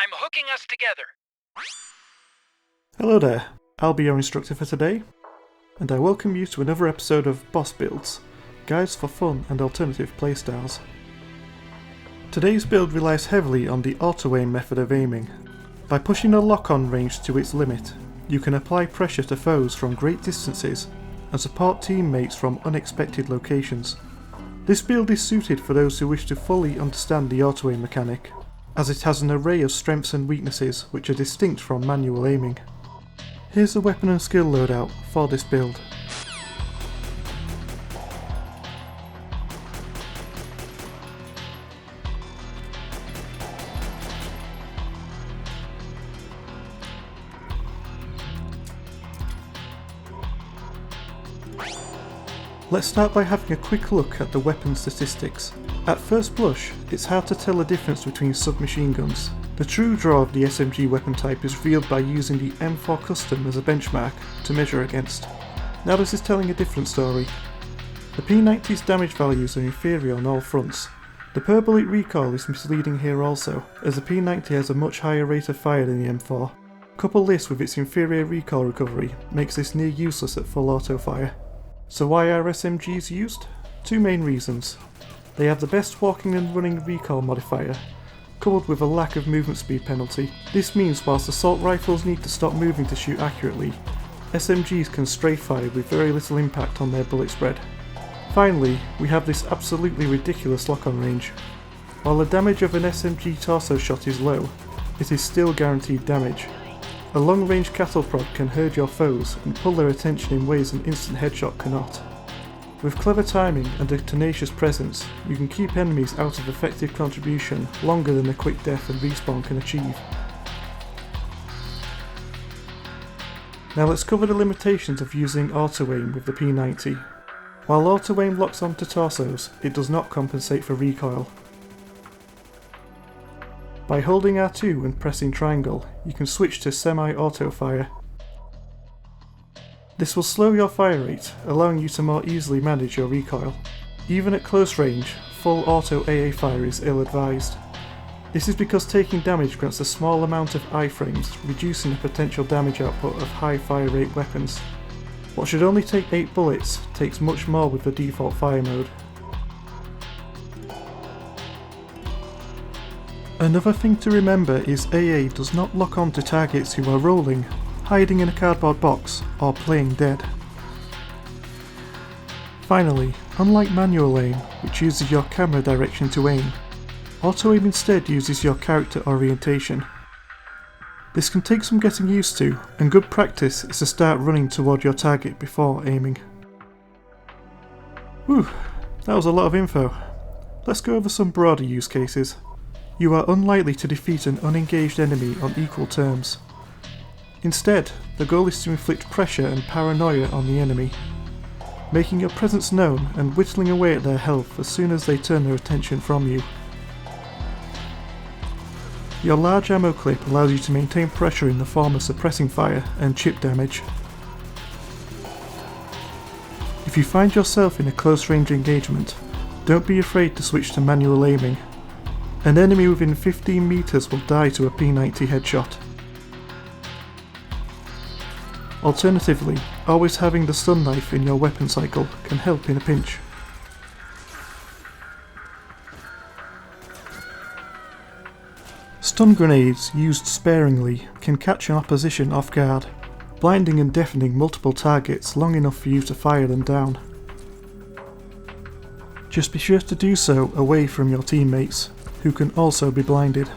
I'm hooking us together. Hello there, I'll be your instructor for today, and I welcome you to another episode of Boss Builds, guides for fun and alternative playstyles. Today's build relies heavily on the auto-aim method of aiming. By pushing the lock-on range to its limit, you can apply pressure to foes from great distances and support teammates from unexpected locations. This build is suited for those who wish to fully understand the auto-aim mechanic, as it has an array of strengths and weaknesses which are distinct from manual aiming. Here's the weapon and skill loadout for this build. Let's start by having a quick look at the weapon statistics. At first blush, it's hard to tell the difference between submachine guns. The true draw of the SMG weapon type is revealed by using the M4 Custom as a benchmark to measure against. Now this is telling a different story. The P90's damage values are inferior on all fronts. The per bullet recoil is misleading here also, as the P90 has a much higher rate of fire than the M4. Couple this with its inferior recoil recovery makes this near useless at full auto fire. So why are SMGs used? Two main reasons. They have the best walking and running recoil modifier, coupled with a lack of movement speed penalty. This means whilst assault rifles need to stop moving to shoot accurately, SMGs can strafe fire with very little impact on their bullet spread. Finally, we have this absolutely ridiculous lock-on range. While the damage of an SMG torso shot is low, it is still guaranteed damage. A long-range cattle prod can herd your foes and pull their attention in ways an instant headshot cannot. With clever timing and a tenacious presence, you can keep enemies out of effective contribution longer than a quick death and respawn can achieve. Now let's cover the limitations of using auto-aim with the P90. While auto-aim locks onto torsos, it does not compensate for recoil. By holding R2 and pressing triangle, you can switch to semi-auto fire. This will slow your fire rate, allowing you to more easily manage your recoil. Even at close range, full auto AA fire is ill-advised. This is because taking damage grants a small amount of iframes, reducing the potential damage output of high fire rate weapons. What should only take 8 bullets takes much more with the default fire mode. Another thing to remember is AA does not lock on to targets who are rolling, hiding in a cardboard box, or playing dead. Finally, unlike manual aim, which uses your camera direction to aim, auto-aim instead uses your character orientation. This can take some getting used to, and good practice is to start running toward your target before aiming. Whew, that was a lot of info. Let's go over some broader use cases. You are unlikely to defeat an unengaged enemy on equal terms. Instead, the goal is to inflict pressure and paranoia on the enemy, making your presence known and whittling away at their health as soon as they turn their attention from you. Your large ammo clip allows you to maintain pressure in the form of suppressing fire and chip damage. If you find yourself in a close range engagement, don't be afraid to switch to manual aiming. An enemy within 15 meters will die to a P90 headshot. Alternatively, always having the stun knife in your weapon cycle can help in a pinch. Stun grenades used sparingly can catch an opposition off guard, blinding and deafening multiple targets long enough for you to fire them down. Just be sure to do so away from your teammates, who can also be blinded.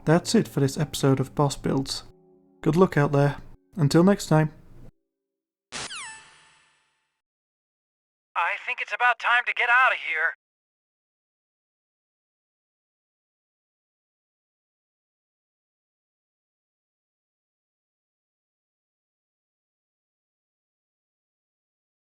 That's it for this episode of Boss Builds. Good luck out there. Until next time. I think it's about time to get out of here.